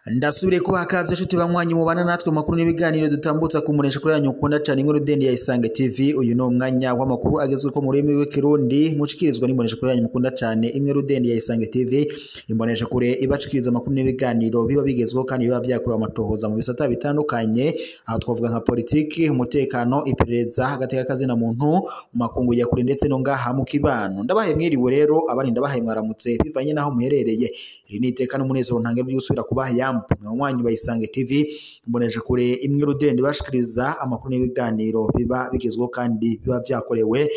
Ndasubire kubakaze shuti banywanyi mubana natwe makuru n'ibiganiro dutambutsa kumunesha kuri yanyu ukunda cyane inkuru Rudende ya Isange TV. Uyu no mwanya w'amakuru agezwe ko muri rurimi rw'ikirundi mucikirizwa n'imbonesha kuri yanyu mukunda cyane imwe Rudende ya Isange TV. Imbonesha kure ibacikiriza amakuru n'ibiganiro biba bigezweho kandi biba byakorewe amatohoza mu bisata bitandukanye, aho twavuga nka politiki, umutekano, iperereza, agateka kazi na muntu, mu makungu ya kure ndetse no ngaha mu kibano. Ndabahe mwiriwe rero abari ndabahe mwaramutse bivanye naho muherereye. Iri ni iteka n'umunezero ntange by'usubira kubaha mwanywanyi wa Isange TV. Mbonesha kure imwe Rudende bashikiriza amakuru n'ibiganiro biba bigezweho kandi biba byakorewe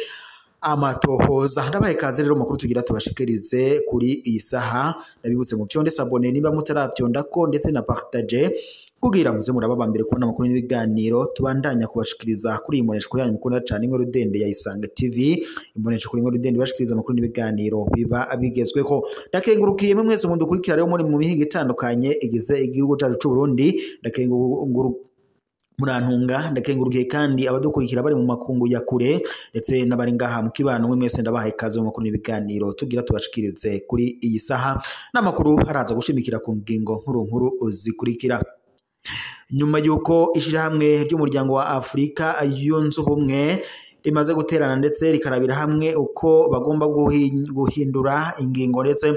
amatohoza. Ndabaye kaze rero makuru tugira tubashikirize kuri iyi saha. Ndabibutse mu byonde sabone niba mutaravyonda ko ndetse na partage kugira muze murababa mbere kubona amakuru n'ibiganiro tubandanya kubashikiriza kuri imbonesha kuri yanyu mukunda cyane imwe Rudende ya Isange TV. Imbonesha kuri imwe Rudende bashikiriza amakuru n'ibiganiro biba bigezweho. Ndakengurukiye mwese mudukurikira rero muri mu mihingo itandukanye igize igihugu cyacu cy'u Burundi. Murantunga ndakengurukiye kandi abadukurikira bari mu makungu ya kure ndetse n'abari ngaha mu kibano mwese ndabahaye kaze mu makuru n'ibiganiro tugira tubashikirize kuri iyi saha. N'amakuru haraza gushimikira ku ngingo nkuru zikurikira. Nyuma yuko ishirahamwe ry'umuryango wa Afrika yunze ubumwe rimaze guterana ndetse rikarabira hamwe uko bagomba guhindura ingingo ndetse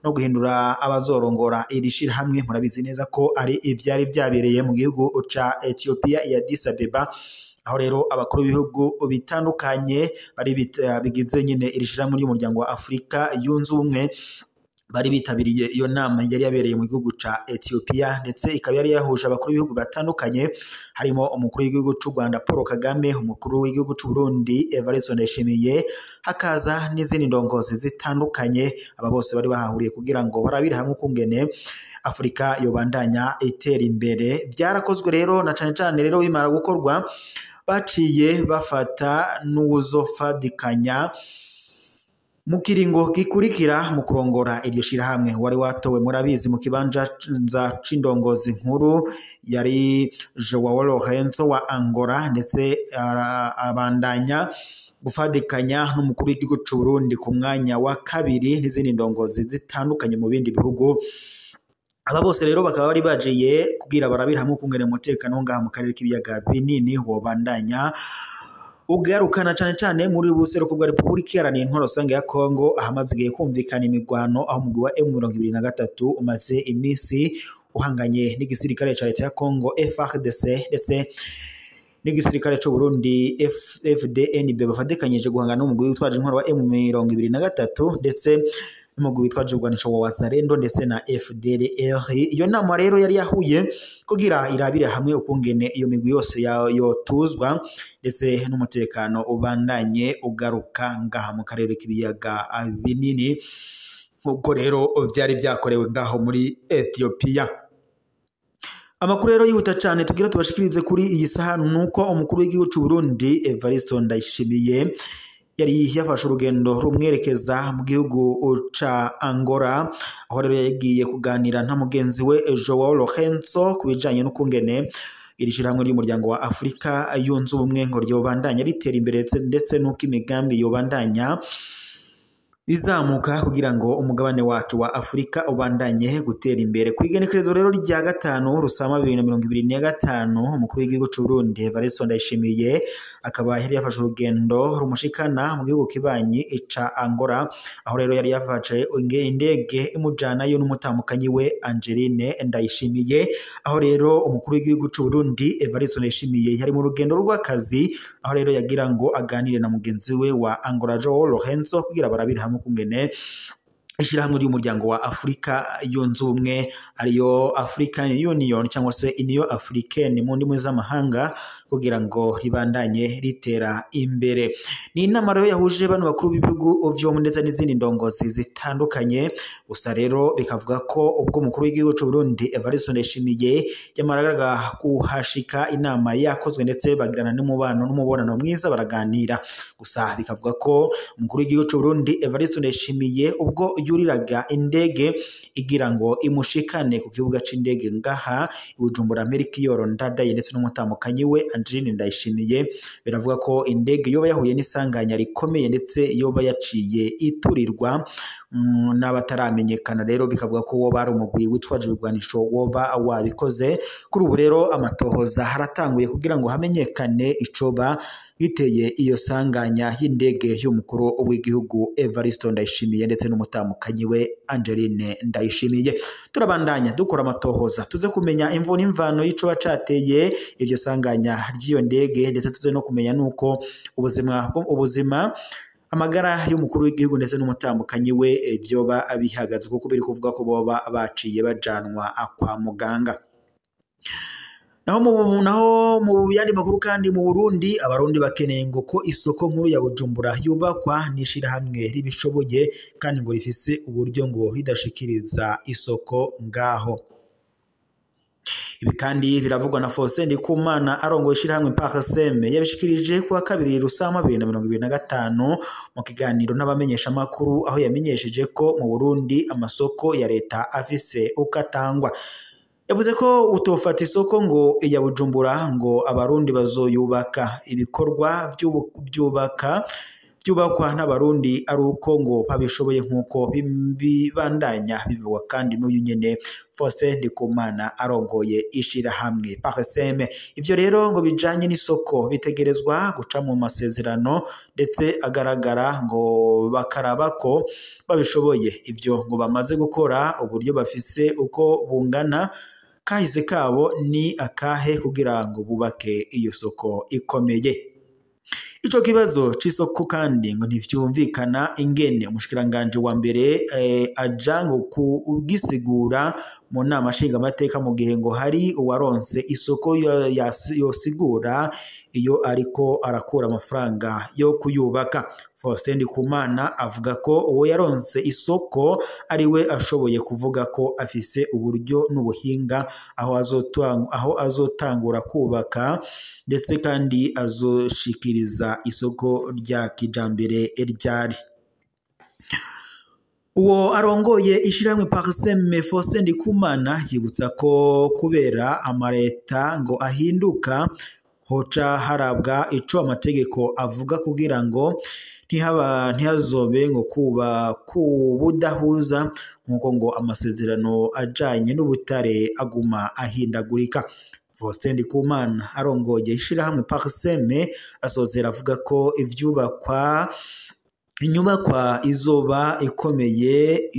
no guhindura abazorongora iri shirahamwe, murabizi neza ko ari ivyari byabereye mu gihugu ca Ethiopia ya Addis Abeba, aho rero abakuru b'ibihugu bitandukanye bari bigize nyine iri shirahamwe ry'umuryango wa Afrika yunze ubumwe bari bitabiriye iyo nama yari yabereye mu gihugu ca Ethiopia, ndetse ikaba yari yahuje abakuru b'ibihugu batandukanye harimo umukuru w'igihugu cy'u Rwanda Paul Kagame, umukuru w'igihugu cy'u Burundi Evariste Ndayishimiye, hakaza n'izindi ndongozi zitandukanye. Aba bose bari bahahuriye kugira ngo barabire hamwe ukungene Afrika yobandanya itera imbere. Byarakozwe rero na cane rero bimara gukorwa baciye bafata n'uwuzofadikanya mu kiringo gikurikira mu kurongora iryo shirahamwe. Wari watowe murabizi mu kibanza c'indongozi nkuru yari Joao Lourenço wa Angola, ndetse abandanya gufadikanya n'umukuru w'igihugu cy'u Burundi ku mwanya wa kabiri n'izindi ndongozi zitandukanye mu bindi bihugu. Aba bose rero bakaba bari bajiye kugira barabira hamwe kungene umutekano ngaha mu karere k'ibiyaga binini wobandanya ugarukana cane muri buseruko bwa Repubulika Iharanira Intwaro Rusange ya Kongo, ahamaze igihe kumvikana imigwano aho umugwi wa M23 umaze iminsi uhanganye n'igisirikare ca leta ya Kongo FARDC ndetse n'igisirikare cy'u Burundi FDNB bafadikanyije guhangana n'umugwi witwaje intwaro wa M23 ndetse n'umugwi witwaje urwanisho wa Wazalendo ndetse na FDLR. Iyo nama rero yari yahuye kugira irabire hamwe ukungene iyo migwi yose yotuzwa ndetse n'umutekano ubandanye ugaruka ngaha mu karere k'ibiyaga binini nk'uko rero byari byakorewe ngaho muri Ethiopia. Amakuru rero yihuta cyane tugira tubashikirize kuri iyi saha nuko umukuru w'igihugu cy'u Burundi Evariste Ndayishimiye yari yafashe urugendo rumwerekeza mu gihugu ca Angola, aho rero yagiye kuganira na mugenzi we Joao Lourenço kubijanye n'ukungene iri shirahamwe ry'umuryango wa Afrika yunze ubumwe ngo ryobandanya ritera imbere ndetse n'uko imigambi yobandanya izamuka kugira ngo umugabane wacu wa Afrika ubandanye gutera imbere. Kwigenekerezo rero rya gatanu Rusama 2025 umukuru w'igihugu cy'u Burundi Evariste Ndayishimiye akaba yari yafashe urugendo rumushikana mu gihugu kibanyi ca Angola, aho rero yari yafaje indege imujana yo n'umutamukanyi we Angeline Ndayishimiye. Aho rero umukuru w'igihugu cy'u Burundi Evariste Ndayishimiye yari mu rugendo rw'akazi, aho rero yagira ngo aganire na mugenzi we wa Angola Joao Lourenço kugira barabire kungene ishirahamwe ry'umuryango wa Afrika yunze ubumwe ariyo African Union cyangwa se Union Africaine mu ndimi z'amahanga kugira ngo ribandanye ritera imbere. Ni inama rero yahuje bano bakuru b'ibihugu vyo ndetse n'izindi ndongozi zitandukanye. Gusa rero bikavuga ko ubwo umukuru w'igihugu cy'u Burundi Evariste Ndayishimiye yamaraga kuhashika inama yakozwe ndetse bagirana n'umubonano mwiza baraganira. Gusa bikavuga ko umukuru w'igihugu cy'u Burundi Evariste Ndayishimiye ubwo yuriraga indege igira ngo imushikane ku kibuga c'indege ngaha Bujumbura Melchior Ndadaye ndetse n'umutamukanyi we Angeline Ndayishimiye. Biravuga ko indege yoba yahuye n'isanganya rikomeye ndetse yoba yaciye iturirwa n'abataramenyekana. Rero bikavuga ko woba ari umugwi witwaje ibigwanisho woba wabikoze. Kuri ubu rero amatohoza haratanguye kugira ngo hamenyekane icoba giteye iyo sanganya y'indege y'umukuru w'igihugu Evariste Ndayishimiye ndetse n'umutamukanyi we Angeline Ndayishimiye. Turabandanya dukora amatohoza tuze kumenya imvo n'imvano y'icoba cateye iryo sanganya ry'iyo ndege, ndetse tuze no kumenya nuko ubuzima amagara y'umukuru w'igihugu ndetse n'umutamukanyi we byoba bihagaze, kuko biri kuvuga ko boba baciye bajanwa kwa muganga. Naho mu yandi makuru kandi mu Burundi, abarundi bakeneye ngo ko isoko nkuru ya Bujumbura yubakwa n'ishirahamwe ribishoboye kandi ngo rifise uburyo ngo ridashikiriza isoko ngaho. Ibi kandi biravugwa na Faustin Ndikumana arongoye ishirahamwe PACSEM yabishikirije kuwa kabiri Rusama 2025 mu kiganiro n'abamenyesha makuru, aho yamenyesheje ko mu Burundi amasoko ya leta afise ukatangwa. Yavuze ko utofata isoko ngo iya Bujumbura ngo abarundi bazoyubaka, ibikorwa byubakwa n'abarundi ari uko ngo babishoboye nk'uko bibandanya bivugwa kandi n'uyu nyene Faustin Ndikumana arongoye ishirahamwe PACSEM. Ivyo rero ngo bijanye n'isoko bitegerezwa guca mu masezerano ndetse agaragara ngo bakaraba ko babishoboye. Ivyo ngo bamaze gukora, uburyo bafise uko bungana, kahise kabo ni akahe kugira ngo bubake iyo soko ikomeye. Ico kibazo c'isoko kandi ngo ntivyumvikana ingene umushikiranganje wa mbere aja ngo kugisigura mu nama nshingamateka, mu gihe ngo hari uwaronse isoko yosigura iyo ariko arakura amafaranga yo kuyubaka. Faustin Ndikumana avuga ko uwo yaronse isoko ari we ashoboye kuvuga ko afise uburyo n'ubuhinga aho azotangura kubaka, ndetse kandi azoshikiriza isoko rya kijambere ryari. Uwo arongoye ishiramwe PACSEM Faustin Ndikumana yibutsa ko kubera amareta ngo ahinduka hoca harabwa ico amategeko avuga kugira ngo ntihazobe ngo kuba kubudahuza, nkuko ngo amasezerano ajanye n'ubutare aguma ahindagurika. Faustin Ndikumana arongoye ishirahamwe PACSEM asozera avuga ko inyubakwa izoba ikomeye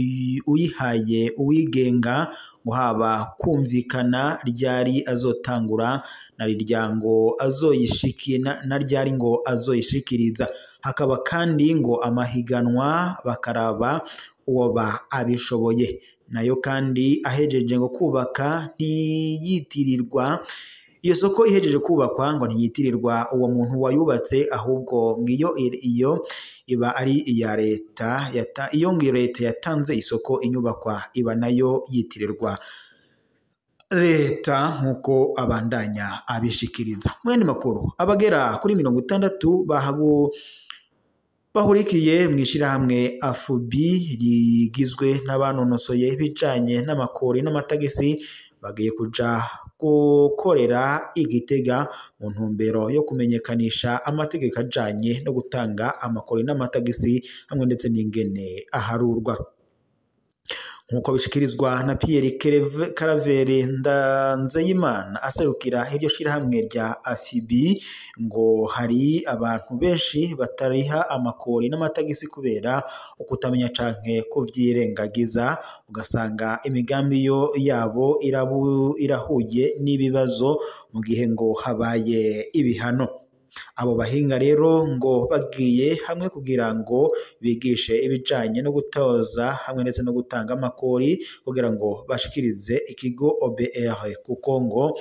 uyihaye uwigenga ngo haba kumvikana ryari azotangura na riryango azoyishikina na ryari ngo azoyishikiriza, hakaba kandi ngo amahiganwa bakaraba uwoba abishoboye. Nayo kandi ahejeje ngo kubaka ntiyitirirwa iyo soko ihejeje kubakwa ngo ntiyitirirwa uwo muntu wayubatse, ahubwo ngiyo iyo iba ari iya leta iyo ngiyo leta yatanze isoko inyubakwa iba nayo yitirirwa leta, nkuko abandanya abishikiriza. Mwene makuru abagera kuri 60 bahurikiye mwishirahamwe Afubi rigizwe n'abanonosoye ibijanye n'amakori n'amatagisi bagiye kuja gukorera Igitega mu ntumbero yo kumenyekanisha amategeko ajanye no gutanga amakori n'amatagisi hamwe ndetse n'ingene aharurwa. Nkuko bishikirizwa na Pierre Karaveri Nzeyimana aserukira iryo shirahamwe rya Afibi, ngo hari abantu benshi batariha amakori n'amatagisi kubera ukutamenya canke kuvyirengagiza, ugasanga imigambi yabo irahuye n'ibibazo mu gihe ngo habaye ibihano. Abo bahinga rero ngo bagiye hamwe kugira ngo bigishe ibijanye no gutoza hamwe ndetse no gutanga amakori kugira ngo bashikirize ikigo OBR kuko ngo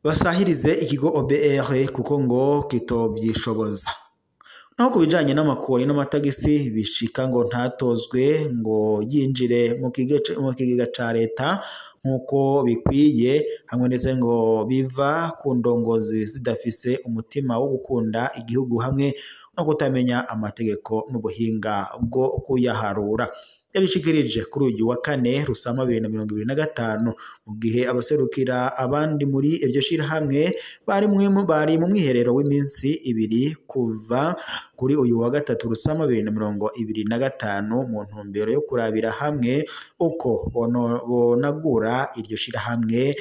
basahirize ikigo OBR kuko ngo kitobyishoboza. naho ku bijanye n'amakori n'amatagisi bishika ngo ntatozwe ngo yinjire mu kigega ca leta nk'uko bikwiye, hamwe ndetse ngo biva ku ndongozi zidafise umutima wo gukunda igihugu hamwe no kutamenya amategeko n'ubuhinga bwo kuyaharura. Yabishikirije kuri uyu wa kane Rusama 2025 mu gihe abaserukira abandi muri iryo shirahamwe bari mu mwiherero w'iminsi ibiri kuva kuri uyu wa gatatu Rusama 2025 mu ntumbero yo kurabira hamwe uko bonagura iryo shirahamwe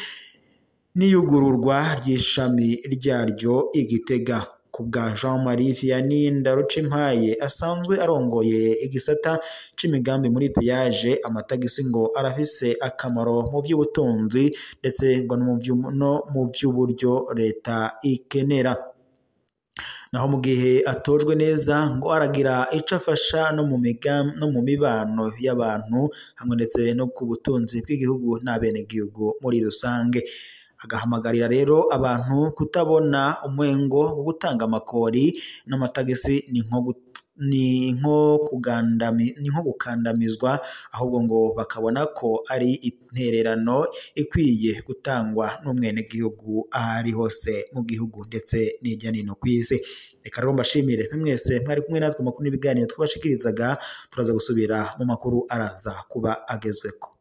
n'iyugururwa ry'ishami ryaryo Igitega. Kubwa Jean-Marie Vianney Ndarucimpaye asanzwe arongoye igisata c'imigambi muri peyaje, amatagisi ngo arafise akamaro mu vy'ubutunzi ndetse ngo no mu vy'uburyo leta ikenera. Naho mu gihe atojwe neza ngo aragira ico afasha no mu mibano y'abantu hamwe ndetse no ku butunzi bw'igihugu n'abenegihugu muri rusange. Agahamagarira rero abantu kutabona umwengo wo gutanga amakori n'amatagisi ni nko gukandamizwa, ahubwo ngo bakabona ko ari intererano ikwiye gutangwa n'umwenegihugu ahari hose mu gihugu ndetse n'irya nino kw'isi. Reka rero mbashimire mwese mwari kumwe natwe makuru n'ibiganiro twabashikirizaga, turaza gusubira mu makuru araza kuba agezweko.